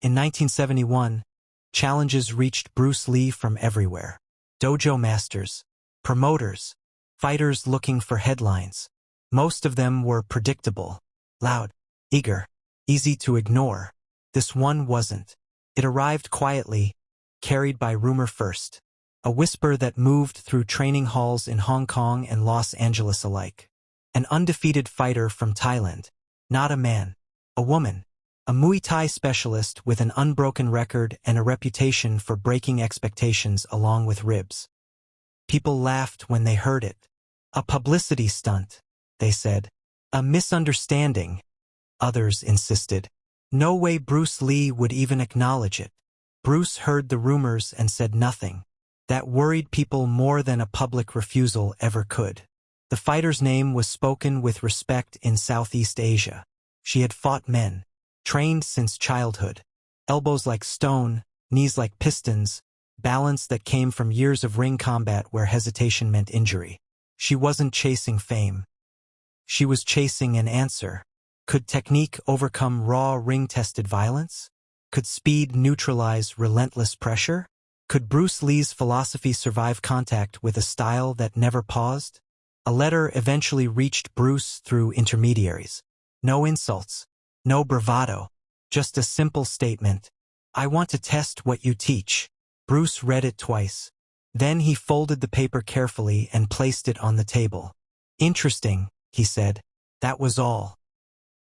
In 1971, challenges reached Bruce Lee from everywhere. Dojo masters, promoters, fighters looking for headlines. Most of them were predictable, loud, eager, easy to ignore. This one wasn't. It arrived quietly, carried by rumor first. A whisper that moved through training halls in Hong Kong and Los Angeles alike. An undefeated fighter from Thailand. Not a man. A woman. A Muay Thai specialist with an unbroken record and a reputation for breaking expectations along with ribs. People laughed when they heard it. A publicity stunt, they said. A misunderstanding, others insisted. No way Bruce Lee would even acknowledge it. Bruce heard the rumors and said nothing. That worried people more than a public refusal ever could. The fighter's name was spoken with respect in Southeast Asia. She had fought men, trained since childhood. Elbows like stone, knees like pistons, balance that came from years of ring combat where hesitation meant injury. She wasn't chasing fame. She was chasing an answer. Could technique overcome raw ring-tested violence? Could speed neutralize relentless pressure? Could Bruce Lee's philosophy survive contact with a style that never paused? A letter eventually reached Bruce through intermediaries. No insults, no bravado, just a simple statement. I want to test what you teach. Bruce read it twice. Then he folded the paper carefully and placed it on the table. Interesting, he said. That was all.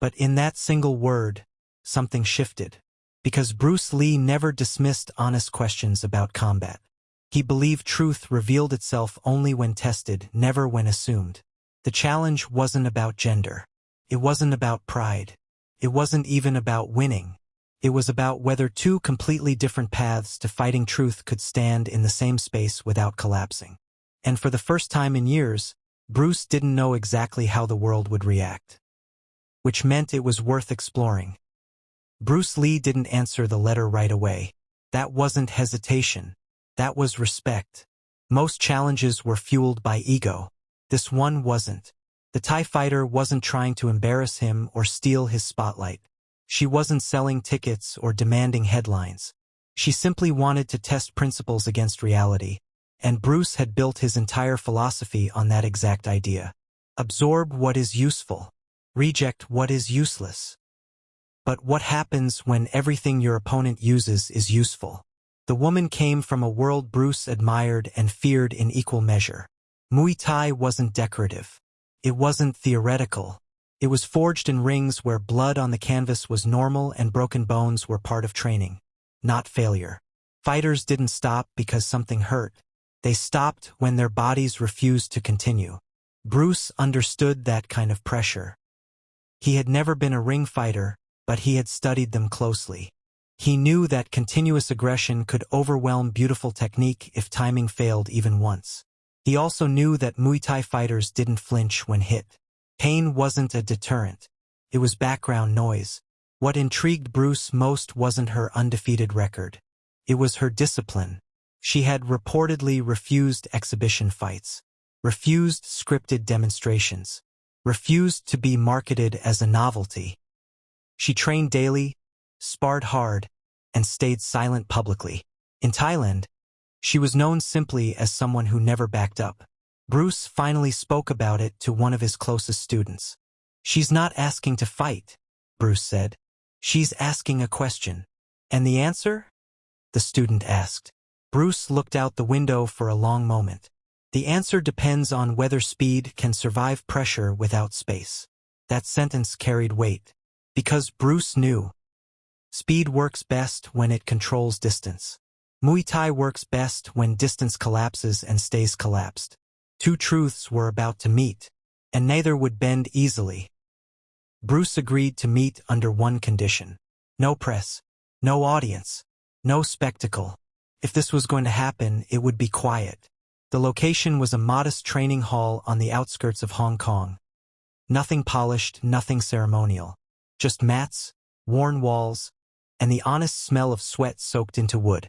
But in that single word, something shifted. Because Bruce Lee never dismissed honest questions about combat. He believed truth revealed itself only when tested, never when assumed. The challenge wasn't about gender. It wasn't about pride. It wasn't even about winning. It was about whether two completely different paths to fighting truth could stand in the same space without collapsing. And for the first time in years, Bruce didn't know exactly how the world would react. Which meant it was worth exploring. Bruce Lee didn't answer the letter right away. That wasn't hesitation. That was respect. Most challenges were fueled by ego. This one wasn't. The Thai fighter wasn't trying to embarrass him or steal his spotlight. She wasn't selling tickets or demanding headlines. She simply wanted to test principles against reality. And Bruce had built his entire philosophy on that exact idea. Absorb what is useful. Reject what is useless. But what happens when everything your opponent uses is useful? The woman came from a world Bruce admired and feared in equal measure. Muay Thai wasn't decorative. It wasn't theoretical. It was forged in rings where blood on the canvas was normal and broken bones were part of training, not failure. Fighters didn't stop because something hurt. They stopped when their bodies refused to continue. Bruce understood that kind of pressure. He had never been a ring fighter, but he had studied them closely. He knew that continuous aggression could overwhelm beautiful technique if timing failed even once. He also knew that Muay Thai fighters didn't flinch when hit. Pain wasn't a deterrent. It was background noise. What intrigued Bruce most wasn't her undefeated record. It was her discipline. She had reportedly refused exhibition fights, refused scripted demonstrations, refused to be marketed as a novelty. She trained daily, sparred hard, and stayed silent publicly. In Thailand, she was known simply as someone who never backed up. Bruce finally spoke about it to one of his closest students. She's not asking to fight, Bruce said. She's asking a question. And the answer? The student asked. Bruce looked out the window for a long moment. The answer depends on whether speed can survive pressure without space. That sentence carried weight. Because Bruce knew. Speed works best when it controls distance. Muay Thai works best when distance collapses and stays collapsed. Two truths were about to meet, and neither would bend easily. Bruce agreed to meet under one condition. No press, no audience, no spectacle. If this was going to happen, it would be quiet. The location was a modest training hall on the outskirts of Hong Kong. Nothing polished, nothing ceremonial. Just mats, worn walls, and the honest smell of sweat soaked into wood.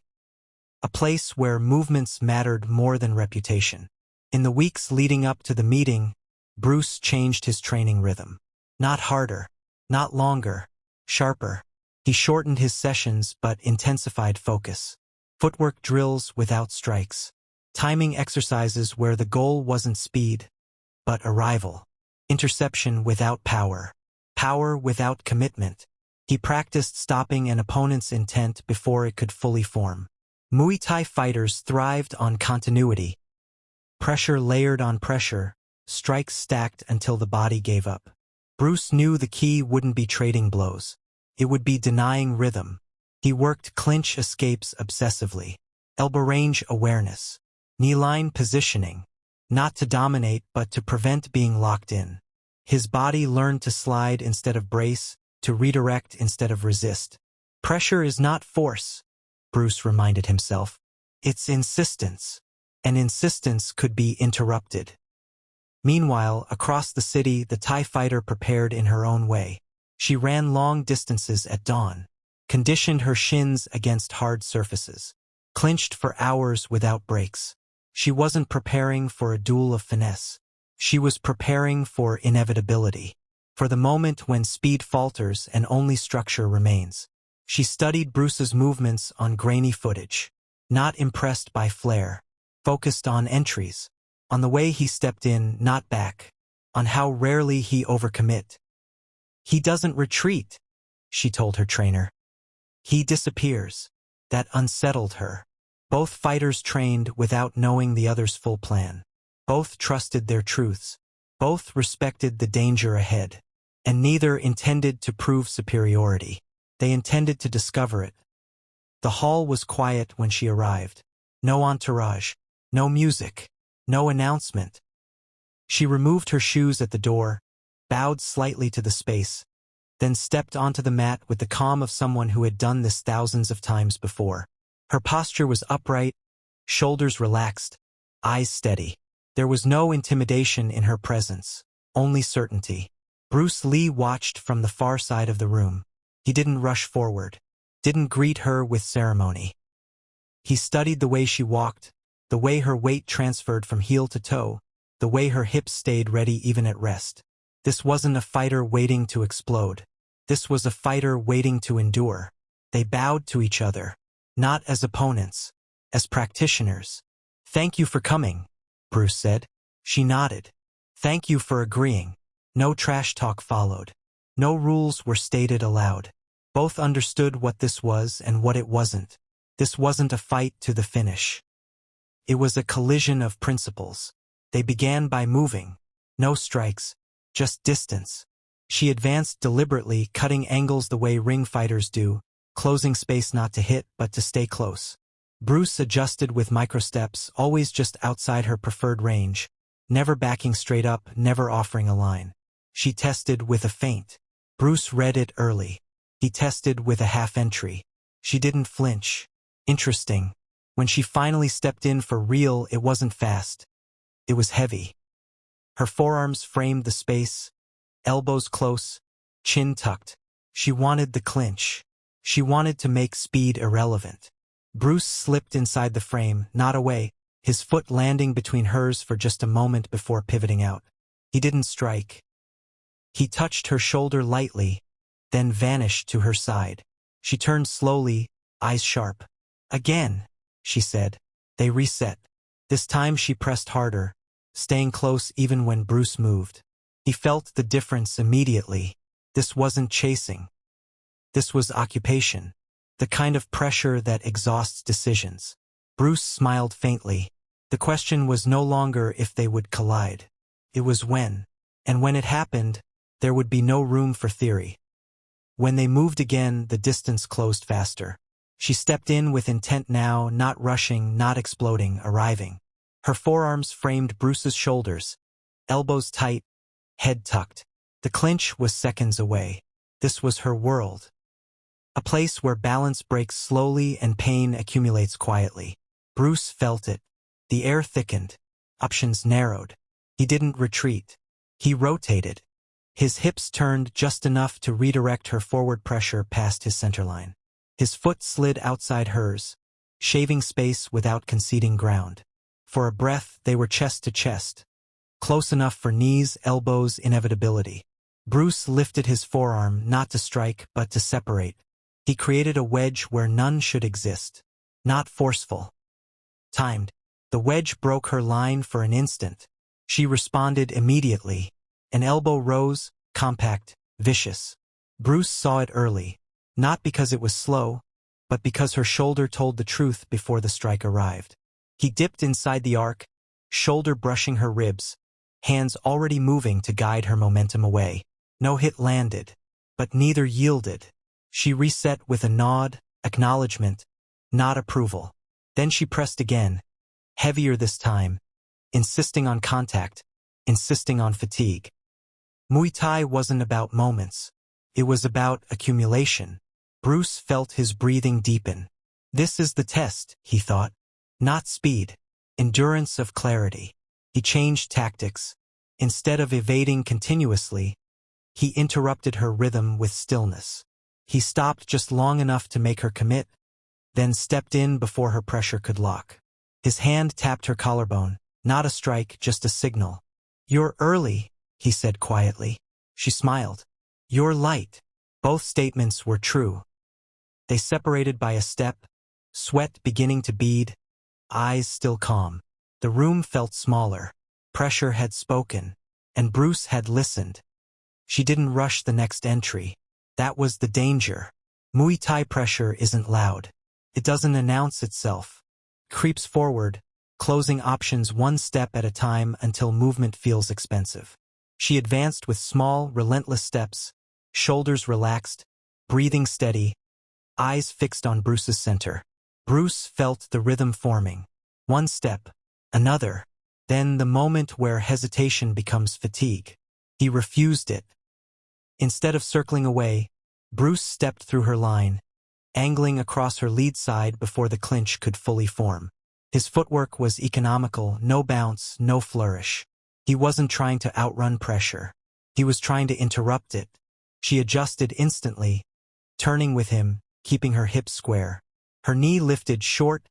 A place where movements mattered more than reputation. In the weeks leading up to the meeting, Bruce changed his training rhythm. Not harder, not longer, sharper. He shortened his sessions but intensified focus. Footwork drills without strikes. Timing exercises where the goal wasn't speed, but arrival. Interception without power. Power without commitment. He practiced stopping an opponent's intent before it could fully form. Muay Thai fighters thrived on continuity. Pressure layered on pressure, strikes stacked until the body gave up. Bruce knew the key wouldn't be trading blows. It would be denying rhythm. He worked clinch escapes obsessively. Elbow range awareness. Knee-line positioning. Not to dominate but to prevent being locked in. His body learned to slide instead of brace, to redirect instead of resist. Pressure is not force, Bruce reminded himself. It's insistence. And insistence could be interrupted. Meanwhile, across the city, the Thai fighter prepared in her own way. She ran long distances at dawn, conditioned her shins against hard surfaces, clinched for hours without breaks. She wasn't preparing for a duel of finesse. She was preparing for inevitability, for the moment when speed falters and only structure remains. She studied Bruce's movements on grainy footage, not impressed by flair, focused on entries, on the way he stepped in, not back, on how rarely he overcommit. He doesn't retreat, she told her trainer. He disappears. That unsettled her. Both fighters trained without knowing the other's full plan. Both trusted their truths. Both respected the danger ahead. And neither intended to prove superiority. They intended to discover it. The hall was quiet when she arrived. No entourage. No music. No announcement. She removed her shoes at the door, bowed slightly to the space, then stepped onto the mat with the calm of someone who had done this thousands of times before. Her posture was upright, shoulders relaxed, eyes steady. There was no intimidation in her presence, only certainty. Bruce Lee watched from the far side of the room. He didn't rush forward, didn't greet her with ceremony. He studied the way she walked, the way her weight transferred from heel to toe, the way her hips stayed ready even at rest. This wasn't a fighter waiting to explode. This was a fighter waiting to endure. They bowed to each other, not as opponents, as practitioners. "Thank you for coming," Bruce said. She nodded. "Thank you for agreeing." No trash talk followed. No rules were stated aloud. Both understood what this was and what it wasn't. This wasn't a fight to the finish. It was a collision of principles. They began by moving. No strikes, just distance. She advanced deliberately, cutting angles the way ring fighters do, closing space not to hit but to stay close. Bruce adjusted with microsteps, always just outside her preferred range, never backing straight up, never offering a line. She tested with a feint. Bruce read it early. He tested with a half entry. She didn't flinch. Interesting. When she finally stepped in for real, it wasn't fast. It was heavy. Her forearms framed the space, elbows close, chin tucked. She wanted the clinch. She wanted to make speed irrelevant. Bruce slipped inside the frame, not away, his foot landing between hers for just a moment before pivoting out. He didn't strike. He touched her shoulder lightly, then vanished to her side. She turned slowly, eyes sharp. "Again," she said. They reset. This time she pressed harder, staying close even when Bruce moved. He felt the difference immediately. This wasn't chasing. This was occupation. The kind of pressure that exhausts decisions. Bruce smiled faintly. The question was no longer if they would collide. It was when. And when it happened, there would be no room for theory. When they moved again, the distance closed faster. She stepped in with intent now, not rushing, not exploding, arriving. Her forearms framed Bruce's shoulders, elbows tight, head tucked. The clinch was seconds away. This was her world. A place where balance breaks slowly and pain accumulates quietly. Bruce felt it. The air thickened. Options narrowed. He didn't retreat. He rotated. His hips turned just enough to redirect her forward pressure past his centerline. His foot slid outside hers, shaving space without conceding ground. For a breath, they were chest to chest. Close enough for knees, elbows, inevitability. Bruce lifted his forearm, not to strike, but to separate. He created a wedge where none should exist. Not forceful. Timed. The wedge broke her line for an instant. She responded immediately. An elbow rose, compact, vicious. Bruce saw it early. Not because it was slow, but because her shoulder told the truth before the strike arrived. He dipped inside the arc, shoulder brushing her ribs, hands already moving to guide her momentum away. No hit landed, but neither yielded. She reset with a nod, acknowledgement, not approval. Then she pressed again, heavier this time, insisting on contact, insisting on fatigue. Muay Thai wasn't about moments. It was about accumulation. Bruce felt his breathing deepen. This is the test, he thought. Not speed. Endurance of clarity. He changed tactics. Instead of evading continuously, he interrupted her rhythm with stillness. He stopped just long enough to make her commit, then stepped in before her pressure could lock. His hand tapped her collarbone. Not a strike, just a signal. "You're early," he said quietly. She smiled. "You're light." Both statements were true. They separated by a step, sweat beginning to bead, eyes still calm. The room felt smaller. Pressure had spoken, and Bruce had listened. She didn't rush the next entry. That was the danger. Muay Thai pressure isn't loud. It doesn't announce itself. It creeps forward, closing options one step at a time until movement feels expensive. She advanced with small, relentless steps, shoulders relaxed, breathing steady, eyes fixed on Bruce's center. Bruce felt the rhythm forming. One step, another, then the moment where hesitation becomes fatigue. He refused it. Instead of circling away, Bruce stepped through her line, angling across her lead side before the clinch could fully form. His footwork was economical, no bounce, no flourish. He wasn't trying to outrun pressure. He was trying to interrupt it. She adjusted instantly, turning with him, keeping her hips square. Her knee lifted short,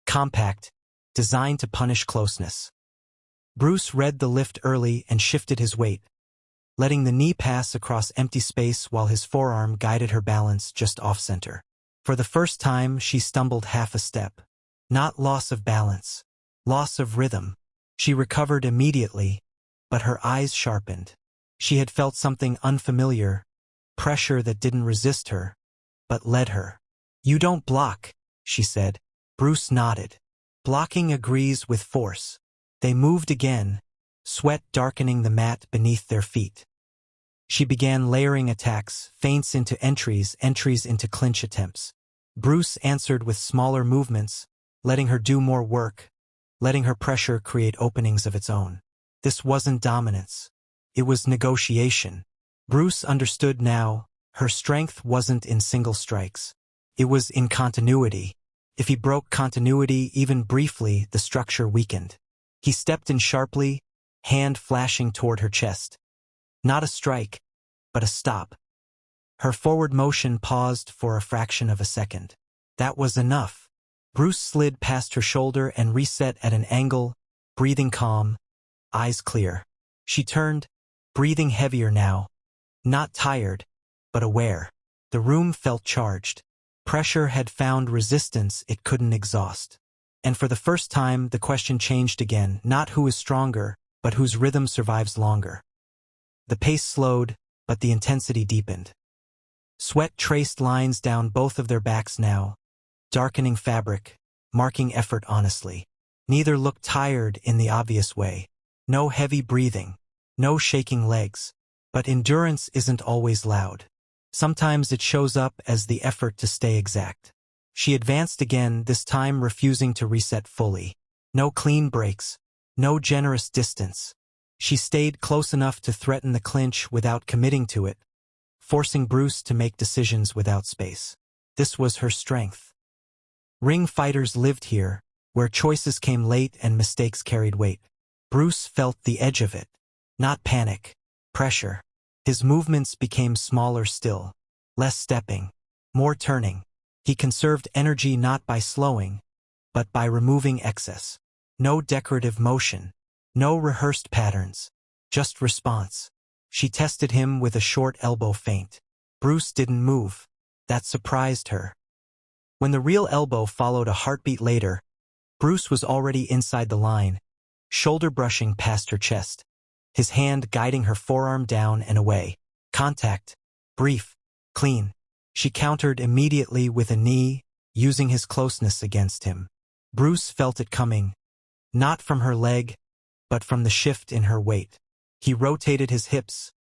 compact, designed to punish closeness. Bruce read the lift early and shifted his weight, letting the knee pass across empty space while his forearm guided her balance just off-center. For the first time, she stumbled half a step. Not loss of balance, loss of rhythm. She recovered immediately, but her eyes sharpened. She had felt something unfamiliar, pressure that didn't resist her, but led her. "You don't block," she said. Bruce nodded. Blocking agrees with force. They moved again, sweat darkening the mat beneath their feet. She began layering attacks, feints into entries, entries into clinch attempts. Bruce answered with smaller movements, letting her do more work, letting her pressure create openings of its own. This wasn't dominance. It was negotiation. Bruce understood now, her strength wasn't in single strikes. It was in continuity. If he broke continuity even briefly, the structure weakened. He stepped in sharply, hand flashing toward her chest. Not a strike, but a stop. Her forward motion paused for a fraction of a second. That was enough. Bruce slid past her shoulder and reset at an angle, breathing calm, eyes clear. She turned, breathing heavier now. Not tired, but aware. The room felt charged. Pressure had found resistance it couldn't exhaust. And for the first time, the question changed again, not who is stronger, but whose rhythm survives longer. The pace slowed, but the intensity deepened. Sweat traced lines down both of their backs now, darkening fabric, marking effort honestly. Neither looked tired in the obvious way. No heavy breathing, no shaking legs. But endurance isn't always loud. Sometimes it shows up as the effort to stay exact. She advanced again, this time refusing to reset fully. No clean breaks, no generous distance. She stayed close enough to threaten the clinch without committing to it, forcing Bruce to make decisions without space. This was her strength. Ring fighters lived here, where choices came late and mistakes carried weight. Bruce felt the edge of it. Not panic, pressure. His movements became smaller still, less stepping, more turning. He conserved energy not by slowing, but by removing excess. No decorative motion, no rehearsed patterns, just response. She tested him with a short elbow feint. Bruce didn't move. That surprised her. When the real elbow followed a heartbeat later, Bruce was already inside the line, shoulder brushing past her chest, his hand guiding her forearm down and away. Contact. Brief. Clean. She countered immediately with a knee, using his closeness against him. Bruce felt it coming, not from her leg, but from the shift in her weight. He rotated his hips,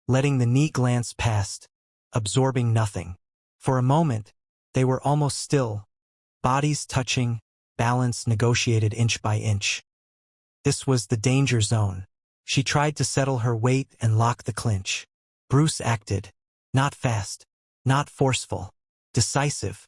letting the knee glance past, absorbing nothing. For a moment, they were almost still, bodies touching, balance negotiated inch by inch. This was the danger zone. She tried to settle her weight and lock the clinch. Bruce acted, not fast, not forceful, decisive.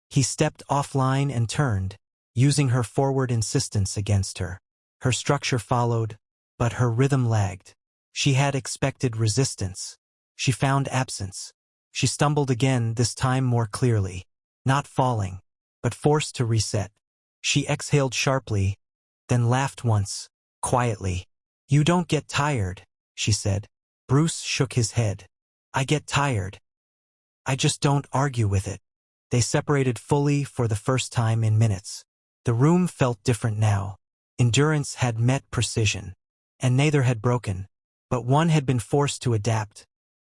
He stepped offline and turned, using her forward insistence against her. Her structure followed, but her rhythm lagged. She had expected resistance. She found absence. She stumbled again, this time more clearly, not falling, but forced to reset. She exhaled sharply, then laughed once, quietly. "You don't get tired," she said. Bruce shook his head. "I get tired. I just don't argue with it." They separated fully for the first time in minutes. The room felt different now. Endurance had met precision, and neither had broken, but one had been forced to adapt.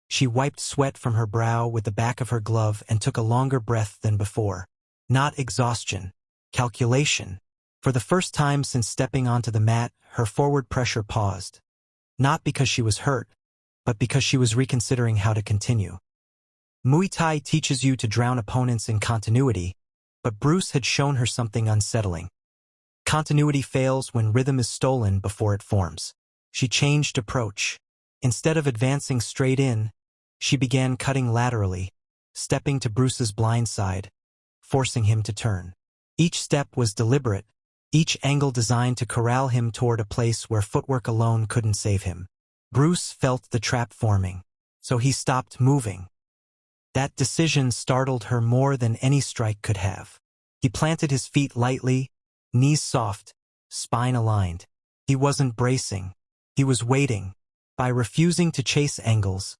She wiped sweat from her brow with the back of her glove and took a longer breath than before. Not exhaustion, calculation. For the first time since stepping onto the mat, her forward pressure paused. Not because she was hurt, but because she was reconsidering how to continue. Muay Thai teaches you to drown opponents in continuity, but Bruce had shown her something unsettling. Continuity fails when rhythm is stolen before it forms. She changed approach. Instead of advancing straight in, she began cutting laterally, stepping to Bruce's blind side, forcing him to turn. Each step was deliberate, each angle designed to corral him toward a place where footwork alone couldn't save him. Bruce felt the trap forming, so he stopped moving. That decision startled her more than any strike could have. He planted his feet lightly, knees soft, spine aligned. He wasn't bracing. He was waiting. By refusing to chase angles,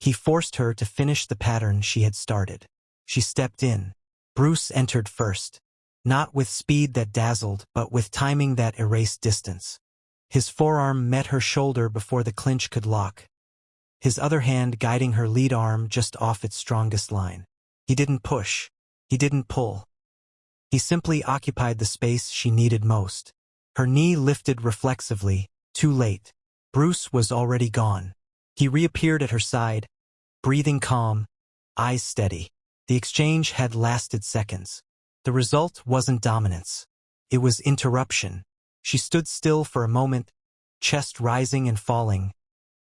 he forced her to finish the pattern she had started. She stepped in. Bruce entered first, not with speed that dazzled, but with timing that erased distance. His forearm met her shoulder before the clinch could lock, his other hand guiding her lead arm just off its strongest line. He didn't push. He didn't pull. He simply occupied the space she needed most. Her knee lifted reflexively, too late. Bruce was already gone. He reappeared at her side, breathing calm, eyes steady. The exchange had lasted seconds. The result wasn't dominance. It was interruption. She stood still for a moment, chest rising and falling,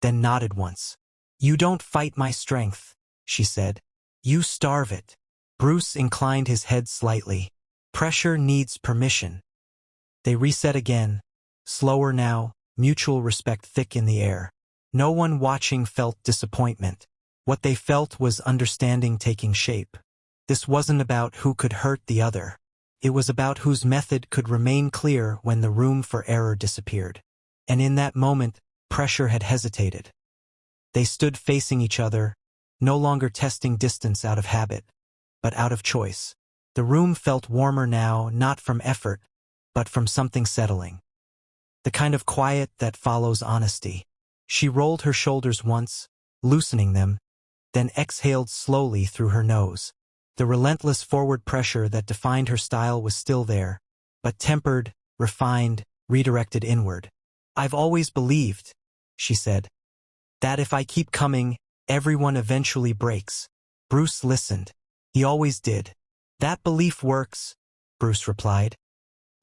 then nodded once. "You don't fight my strength," she said. "You starve it." Bruce inclined his head slightly. Pressure needs permission. They reset again, slower now, mutual respect thick in the air. No one watching felt disappointment. What they felt was understanding taking shape. This wasn't about who could hurt the other. It was about whose method could remain clear when the room for error disappeared. And in that moment, pressure had hesitated. They stood facing each other, no longer testing distance out of habit, but out of choice. The room felt warmer now, not from effort, but from something settling. The kind of quiet that follows honesty. She rolled her shoulders once, loosening them, then exhaled slowly through her nose. The relentless forward pressure that defined her style was still there, but tempered, refined, redirected inward. "I've always believed," she said, "that if I keep coming, everyone eventually breaks." Bruce listened. He always did. "That belief works," Bruce replied,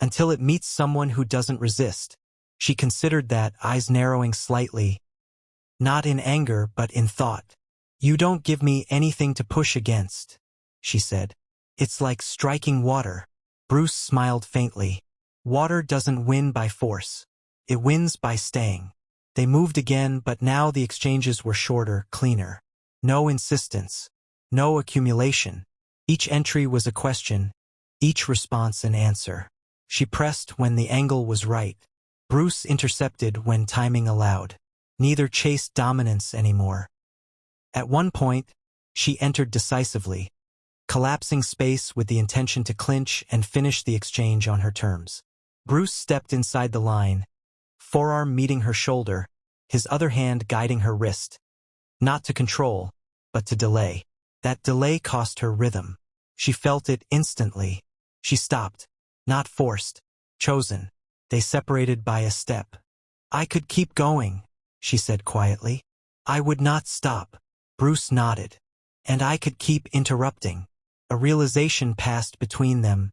"until it meets someone who doesn't resist." She considered that, eyes narrowing slightly, not in anger but in thought. "You don't give me anything to push against," she said. "It's like striking water." Bruce smiled faintly. "Water doesn't win by force. It wins by staying." They moved again, but now the exchanges were shorter, cleaner. No insistence. No accumulation. Each entry was a question, each response an answer. She pressed when the angle was right. Bruce intercepted when timing allowed. Neither chased dominance anymore. At one point, She entered decisively, collapsing space with the intention to clinch and finish the exchange on her terms. Bruce stepped inside the line, forearm meeting her shoulder, his other hand guiding her wrist. Not to control, but to delay. That delay cost her rhythm. She felt it instantly. She stopped. Not forced. Chosen. They separated by a step. "I could keep going," she said quietly. "I would not stop." Bruce nodded. "And I could keep interrupting." A realization passed between them.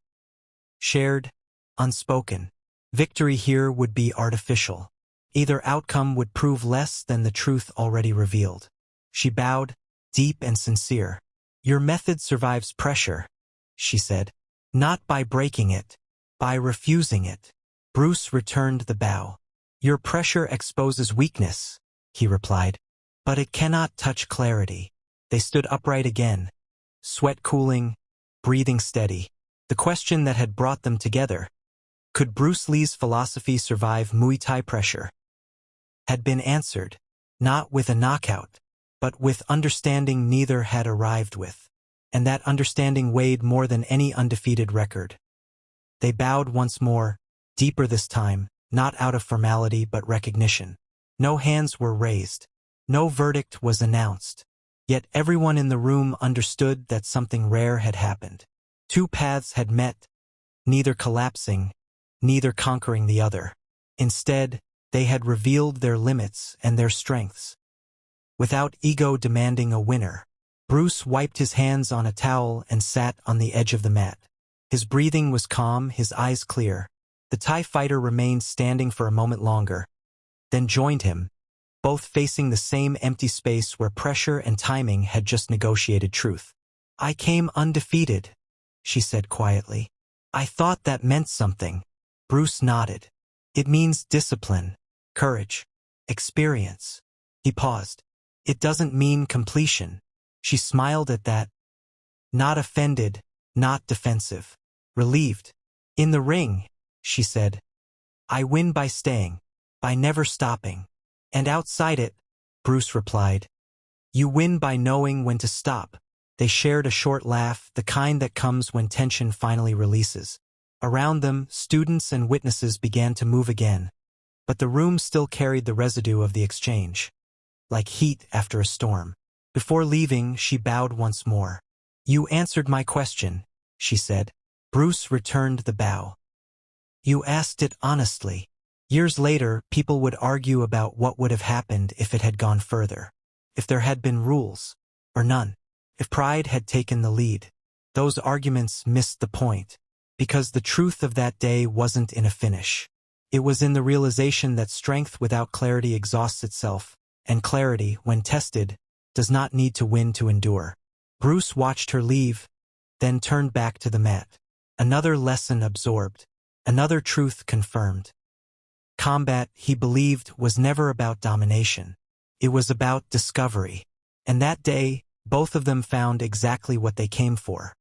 Shared, unspoken. Victory here would be artificial. Either outcome would prove less than the truth already revealed. She bowed, deep and sincere. "Your method survives pressure," she said. "Not by breaking it, by refusing it." Bruce returned the bow. "Your pressure exposes weakness," he replied. "But it cannot touch clarity." They stood upright again, sweat cooling, breathing steady. The question that had brought them together, could Bruce Lee's philosophy survive Muay Thai pressure, had been answered, not with a knockout, but with understanding neither had arrived with. And that understanding weighed more than any undefeated record. They bowed once more, deeper this time, not out of formality but recognition. No hands were raised. No verdict was announced. Yet everyone in the room understood that something rare had happened. Two paths had met, neither collapsing, neither conquering the other. Instead, they had revealed their limits and their strengths. Without ego demanding a winner, Bruce wiped his hands on a towel and sat on the edge of the mat. His breathing was calm, his eyes clear. The Thai fighter remained standing for a moment longer, then joined him, both facing the same empty space where pressure and timing had just negotiated truth. "I came undefeated," she said quietly. "I thought that meant something." Bruce nodded. "It means discipline, courage, experience." He paused. "It doesn't mean completion." She smiled at that. Not offended, not defensive. Relieved. "In the ring," she said, "I win by staying, by never stopping. And outside it," Bruce replied, "you win by knowing when to stop." They shared a short laugh, the kind that comes when tension finally releases. Around them, students and witnesses began to move again. But the room still carried the residue of the exchange, like heat after a storm. Before leaving, she bowed once more. "You answered my question," she said. Bruce returned the bow. "You asked it honestly." Years later, people would argue about what would have happened if it had gone further. If there had been rules, or none. If pride had taken the lead. Those arguments missed the point, because the truth of that day wasn't in a finish. It was in the realization that strength without clarity exhausts itself, and clarity, when tested, does not need to win to endure. Bruce watched her leave, then turned back to the mat. Another lesson absorbed. Another truth confirmed. Combat, he believed, was never about domination. It was about discovery. And that day, both of them found exactly what they came for.